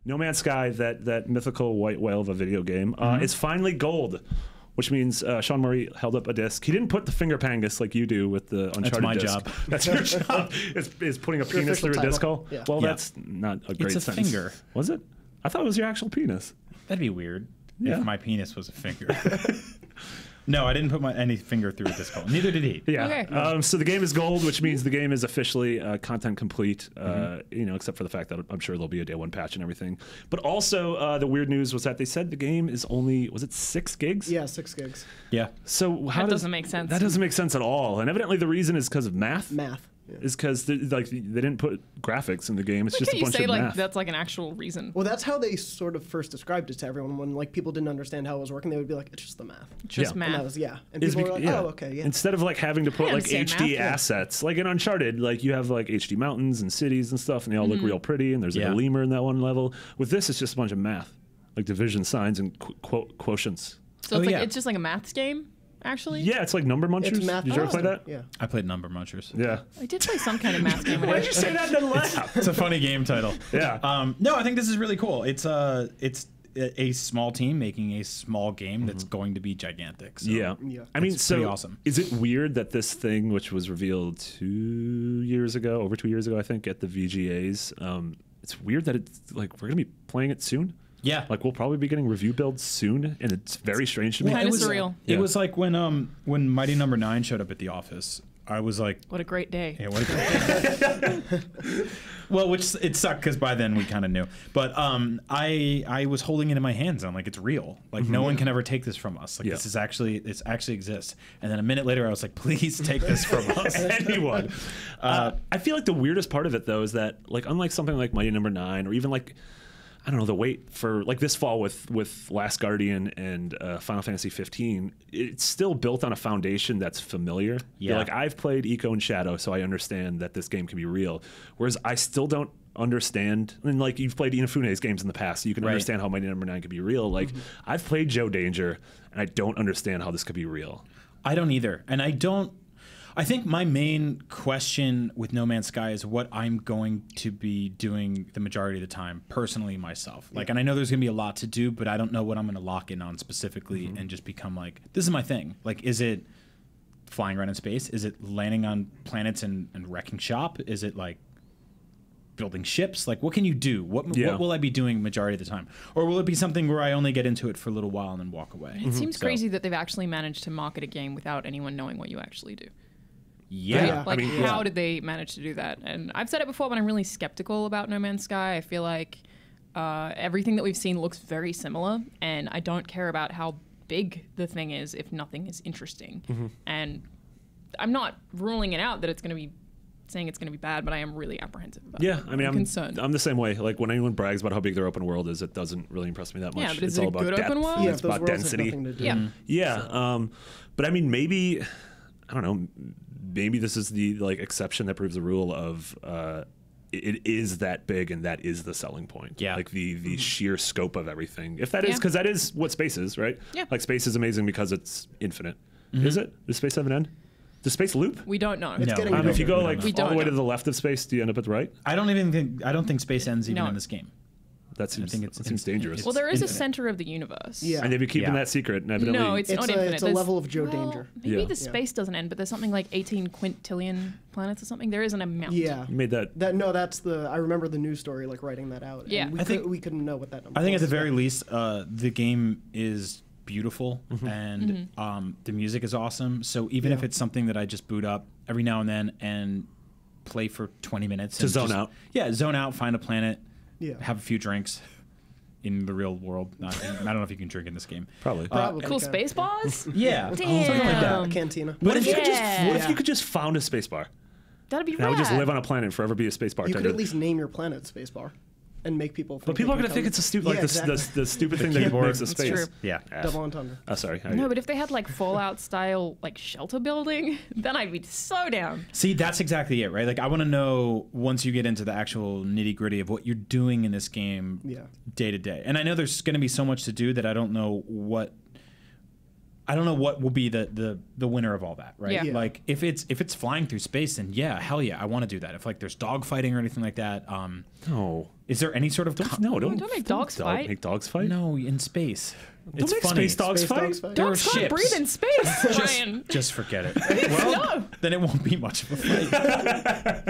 No Man's Sky, that mythical white whale of a video game, is finally gold, which means Sean Murray held up a disc. He didn't put the finger pangus like you do with the Uncharted That's my disc. job. That's your job. Is putting a penis through a disc hole? Yeah. Well, Yeah. that's not a great It's a sentence. finger. Was it? I thought it was your actual penis. That'd be weird Yeah. if my penis was a finger. No, I didn't put any finger through a disc hole. Neither did he. Yeah. Okay. So the game is gold, which means the game is officially content complete. Except for the fact that I'm sure there'll be a day one patch and everything. But also, the weird news was that they said the game is only 6 gigs? Yeah, 6 gigs. Yeah. So how That doesn't make sense. That doesn't make sense at all. And evidently the reason is because of math. Math. Yeah. Is because they didn't put graphics in the game. It's Like just how a you bunch say of like math. that's like an actual reason. Well, that's how they sort of first described it to everyone. When like people didn't understand how it was working, they would be like, "It's just the math." Just Yeah. math. And that was and Is people were like, yeah. "Oh, okay, yeah." Instead of like having to put like understand HD math. assets, like in Uncharted, like you have like HD mountains and cities and stuff, and they all look real pretty. And there's like Yeah. a lemur in that one level. With this, it's just a bunch of math, like division signs and quotients. So it's yeah. it's just like a maths game, actually. Yeah, it's like number munchers. It's math. Did you ever play that? Yeah. I played Number Munchers. Yeah. I did play some kind of math game. Why did you say that and then laugh? It's a funny game title. Yeah. No, I think this is really cool. It's a small team making a small game that's going to be gigantic. So Yeah. Yeah. I mean, That's so pretty awesome. is it weird that this thing, which was revealed over 2 years ago, I think, at the VGAs, it's weird that it's like we're going to be playing it soon? Yeah. Like we'll probably be getting review builds soon, and it's very strange to me. Kinda it was surreal. It Yeah. was like when Mighty Number 9 showed up at the office. I was like, What a great day. yeah, what a great Well, which it sucked because by then we kind of knew. But I was holding it in my hands. I'm like, it's real. Like no one can ever take this from us. Like Yeah. this actually exists. And then a minute later, I was like, please take this from us. Anyone. I feel like the weirdest part of it though is that like unlike something like Mighty Number 9 or even like I don't know the wait for like this fall with Last Guardian and Final Fantasy 15, it's still built on a foundation that's familiar. You're Yeah. like I've played Eco and Shadow, so I understand that this game can be real. Whereas I still don't understand. And like you've played Inafune's games in the past, so you can Right. understand how Mighty Number 9 could be real. Like I've played Joe Danger, and I don't understand how this could be real. I don't either. And I think my main question with No Man's Sky is what I'm going to be doing the majority of the time, personally myself. Like, and I know there's going to be a lot to do, but I don't know what I'm going to lock in on specifically and just become like, this is my thing. Like, is it flying around in space? Is it landing on planets and wrecking shop? Is it like building ships? Like, what can you do? What will I be doing majority of the time? Or will it be something where I only get into it for a little while and then walk away? It seems So- crazy that they've actually managed to market a game without anyone knowing what you actually do. Yeah. Like, I mean, how did they manage to do that? And I've said it before, but I'm really skeptical about No Man's Sky. I feel like everything that we've seen looks very similar, and I don't care about how big the thing is if nothing is interesting. And I'm not ruling it out that it's going to be saying it's going to be bad, but I am really apprehensive about it. Yeah, I mean, I'm concerned. I'm the same way. Like when anyone brags about how big their open world is, it doesn't really impress me that much. Yeah, but it's is it all a about good depth. open world? Yeah, It's if those about worlds have density. nothing to do. Yeah. Yeah, but I mean, maybe I don't know. Maybe this is the like exception that proves the rule of it is that big and that is the selling point. Yeah. like the sheer scope of everything. If that is Yeah. because that is what space is, right? Yeah. Like space is amazing because it's infinite. Is it? Does space have an end? Does space loop? We don't know. It's No. getting If you go bigger. like We all the don't way to know. the left of space, do you end up at the right? I don't think space ends even No. in this game. That seems, think it's that seems dangerous. Well, there is a infinite. center of the universe. Yeah. And they've been keeping Yeah. that secret, and evidently, No, it's not infinite. It's a There's- level of Joe well, Danger. Maybe Yeah. the space doesn't end, but there's something like 18 quintillion planets or something. There is an amount. Yeah. you made that. That's the. I remember the news story, like writing that out. Yeah. And I think- we couldn't know what that number. I think at was. the very least, the game is beautiful and the music is awesome. So even if Yeah. it's something that I just boot up every now and then and play for 20 minutes To and zone just- out. Yeah, zone out, find a planet, Yeah. have a few drinks in the real world. I don't know if you can drink in this game. Probably. Probably Cool can. space bars? Yeah, something like A that. cantina. What if you could just? Yeah. What if you could just found a space bar? That'd be And I rad. would just live on a planet and forever be a space You bartender. could at least name your planet Spacebar, and make people. Think But people are they going to can think come- it's a stupid, Yeah, like exactly. the stupid thing that keyboard. makes a That's space. true. Yeah. Double entendre. Oh, sorry. No, but if they had like Fallout style like shelter building, then I'd be so down. See, that's exactly it, right? Like, I want to know once you get into the actual nitty gritty of what you're doing in this game Yeah. day to day. And I know there's going to be so much to do that I don't know what I don't know what will be the winner of all that, right? Yeah. Like if it's flying through space, then yeah, hell yeah, I want to do that. If like there's dog fighting or anything like that, No. is there any sort of Don't make dogs fight. Make dogs fight? No, in space. Don't It's make funny. space dogs Space fight? dogs fight? There are Dogs can't ships. breathe in space, Ryan. Just forget it. Well, No. then it won't be much of a fight.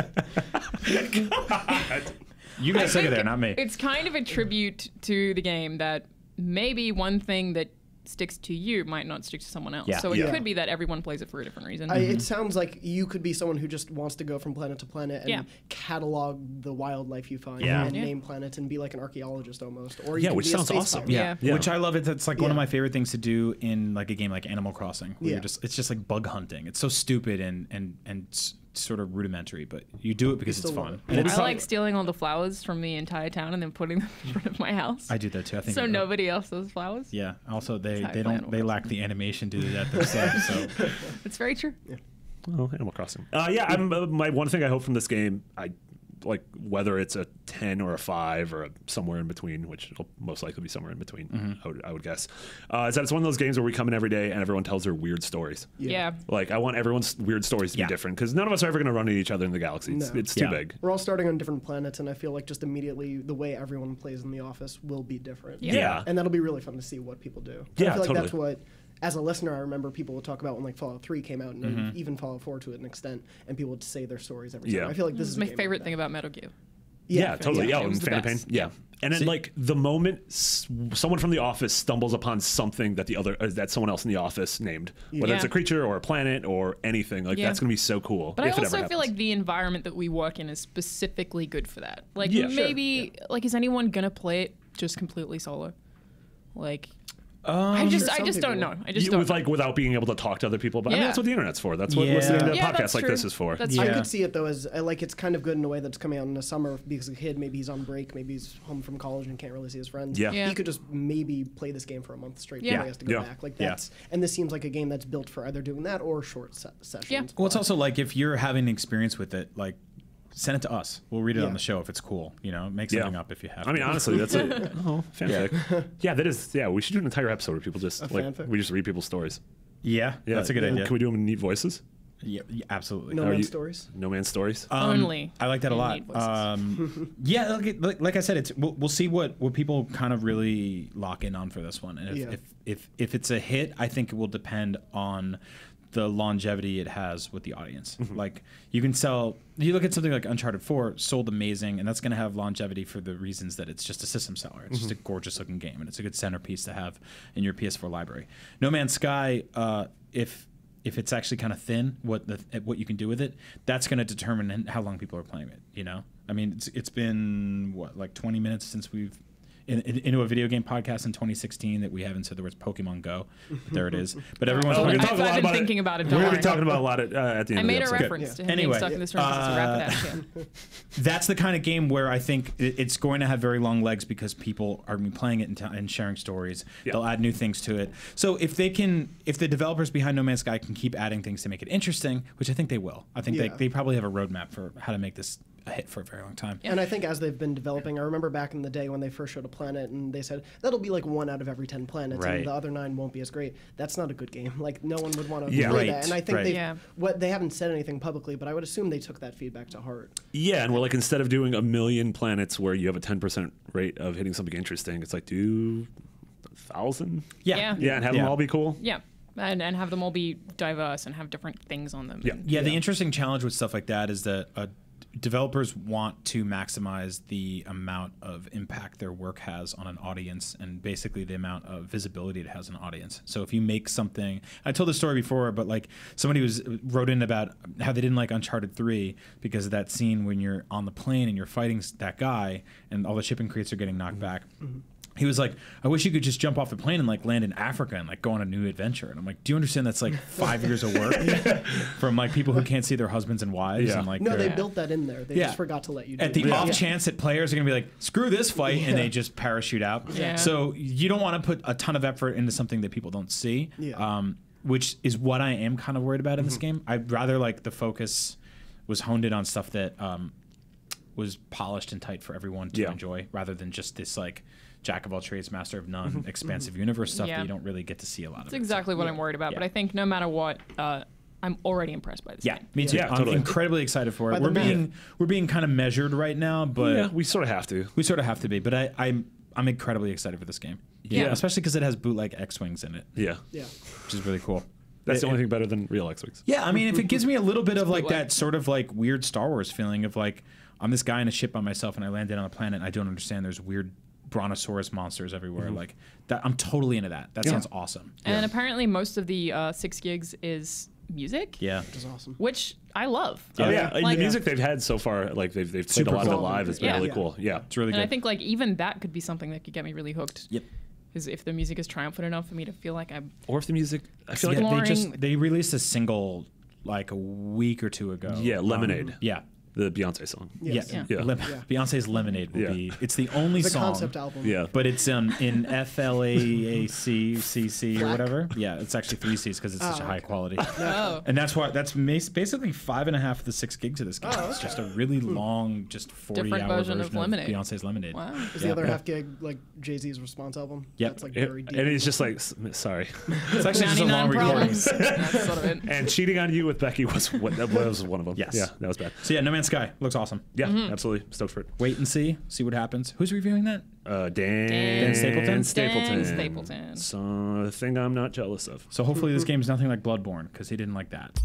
You guys took it there, not me. It's kind of a tribute to the game that maybe one thing that sticks to you might not stick to someone else. Yeah. So it Yeah. could be that everyone plays it for a different reason. It sounds like you could be someone who just wants to go from planet to planet and Yeah. catalog the wildlife you find Yeah. and Yeah. name planets and be like an archaeologist almost. Or you Yeah, could which be a sounds space awesome. pirate. Yeah. Yeah. Which I love. It's like one of Yeah. my favorite things to do in like a game like Animal Crossing. Where Yeah. you're just it's just like bug hunting. It's so stupid and sort of rudimentary, but you do it because it's still love fun. it. And it's I like stealing all the flowers from the entire town and then putting them in front of my house. I do that too. I think So it- nobody else has flowers. Yeah. Also, they how I they play don't Animal they lack the animation to do that themselves. So It's very true. Oh, Animal Crossing. Yeah, I'm my one thing I hope from this game, I like whether it's a 10 or a 5 or somewhere in between, which will most likely be somewhere in between, I would guess, is that it's one of those games where we come in every day and everyone tells their weird stories. Yeah. Like, I want everyone's weird stories to Yeah. be different because none of us are ever going to run into each other in the galaxy. No. It's too Yeah. big. We're all starting on different planets, and I feel like just immediately the way everyone plays in the office will be different. Yeah. And that'll be really fun to see what people do. Yeah, I feel like totally. that's what, as a listener, I remember people would talk about when like Fallout 3 came out, and even Fallout 4 to an extent, and people would say their stories every time. Yeah. I feel like This this is is my a game favorite like thing that. about Metal Gear. Yeah, totally. Yeah, Yeah, it was and the Phantom Pain. best. Yeah. And then, See- like, the moment someone from the office stumbles upon something that that someone else in the office named, whether it's Yeah. a creature or a planet or anything, like, Yeah. that's going to be so cool. But I if it ever also feel happens. like the environment that we work in is specifically good for that. Like Yeah, sure. maybe like is anyone gonna play it just completely solo? Like I just some don't people know. will. I just don't with know. like without being able to talk to other people. But I mean, Yeah. that's what the internet's for. That's what Yeah. listening to Yeah, podcasts that's like true. this is for. That's I Yeah. could see it though as like it's kind of good in a way that's coming out in the summer because a kid maybe he's on break, maybe he's home from college and can't really see his friends. Yeah. Yeah. He could just maybe play this game for a month straight Yeah. before he has to go Yeah. back. Like Yeah. that's and this seems like a game that's built for either doing that or short sessions. Yeah. well, it's also like if you're having an experience with it, like send it to us. We'll read it Yeah. on the show if it's cool. You know, make Yeah. something up if you have. I mean, to. honestly, that's a fanfic. Yeah, that is. Yeah, we should do an entire episode where people just like fanfic? we just read people's stories. yeah, Yeah, that's a good idea. Can we do them in neat voices? Yeah, absolutely. No Are Man's you- Stories. No Man's Stories. Only. I like that a you lot. need voices. Yeah, like I said, it's we'll see what people kind of really lock in on for this one, and if, Yeah. if it's a hit, I think it will depend on the longevity it has with the audience. Like you can sell, you look at something like Uncharted 4, sold amazing, and that's going to have longevity for the reasons that it's just a system seller. It's just a gorgeous looking game, and it's a good centerpiece to have in your PS4 library. No Man's Sky, if it's actually kind of thin, what you can do with it, that's going to determine how long people are playing it. You know, I mean, it's been what, like 20 minutes since we've into a video game podcast in 2016 that we haven't said the words Pokemon Go. There it is. But everyone's Oh, we're playing. gonna talk a lot I've been about thinking about it. We're Don't going to worry. be talking about a lot at the end I of the made a episode. reference to him Anyway, being stuck in this room because it's a rapid action. That's the kind of game where I think it's going to have very long legs because people are playing it and sharing stories. Yeah. They'll add new things to it. So if the developers behind No Man's Sky can keep adding things to make it interesting, which I think they will. I think Yeah. they probably have a roadmap for how to make this a hit for a very long time. And I think as they've been developing, I remember back in the day when they first showed a planet and they said that'll be like 1 out of every 10 planets Right. and the other 9 won't be as great. That's not a good game. Like no one would want to Yeah. play Right, that. And I think right. they Yeah. they haven't said anything publicly, but I would assume they took that feedback to heart. Yeah, and we're like, instead of doing 1,000,000 planets where you have a 10% rate of hitting something interesting, it's like do 1,000. Yeah. Yeah, and have them all be cool. Yeah. And have them all be diverse and have different things on them. Yeah. And- Yeah, the interesting challenge with stuff like that is that developers want to maximize the amount of impact their work has on an audience and basically the amount of visibility it has on an audience. So if you make something, I told this story before, but like somebody wrote in about how they didn't like Uncharted 3 because of that scene when you're on the plane and you're fighting that guy and all the shipping crates are getting knocked back. He was like, I wish you could just jump off the plane and like land in Africa and like go on a new adventure. And I'm like, do you understand that's like 5 years of work from like people who can't see their husbands and wives? Yeah. And like No, they they're- built that in there. They Yeah. just forgot to let you do at the it. off chance that players are going to be like, screw this fight, and they just parachute out. Yeah. So you don't want to put a ton of effort into something that people don't see, Yeah. which is what I am kind of worried about in this game. I'd rather like the focus was honed in on stuff that was polished and tight for everyone to enjoy, rather than just this like jack of all trades, master of none, expansive universe stuff that you don't really get to see a lot of. That's exactly what I'm worried about. But I think no matter what, I'm already impressed by this game. Me too. Yeah, I'm totally. incredibly excited for it. We're being kind of measured right now, but Yeah, we sort of have to. we sort of have to be. But I'm incredibly excited for this game. Yeah. Especially because it has bootleg X-wings in it, Yeah. Yeah. which is really cool. That's the only thing better than real X-Wings. Yeah, I mean, if it gives me a little bit of like bootleg. that sort of like weird Star Wars feeling of like I'm this guy in a ship by myself and I landed on a planet and I don't understand there's weird brontosaurus monsters everywhere. Like that, I'm totally into that. That sounds awesome. And apparently most of the 6 gigs is music. Yeah. Which is awesome. Which I love. Oh yeah, and Like- the music they've had so far, like they've played Super a lot of it cool. live, has been Yeah. really Yeah. cool. Yeah, It's really And good. I think like even that could be something that could get me really hooked. Yep. Is if the music is triumphant enough for me to feel like I'm or if the music, I feel Yeah, like exploring- they released a single like a week or two ago. Lemonade, Yeah. the Beyonce song. Yes. Yeah. Yeah. Beyonce's Lemonade will Yeah. be. It's the only The song. concept album. Yeah, But it's in FLAAC or Black. whatever. Yeah, it's actually 3 Cs because it's such a high quality. oh. And that's why basically 5.5 of the 6 gigs of this game. It's just a really long, just 40-hour Different version of Lemonade. Beyonce's Lemonade. Wow. Is the other half gig like Jay-Z's response album? Yep. That's like It- very deep. and he's just like, sorry, It's actually just a 99 long recording. problems. That's sort of it. and cheating on you with Becky was that was one of them. Yes. Yeah, that was bad. So yeah, No Man's Sky looks awesome. Yeah, absolutely stoked for it. Wait and see what happens. Who's reviewing that? Dan Stapleton? Stapleton. Dan Stapleton. So the thing I'm not jealous of. So hopefully this game's nothing like Bloodborne because he didn't like that.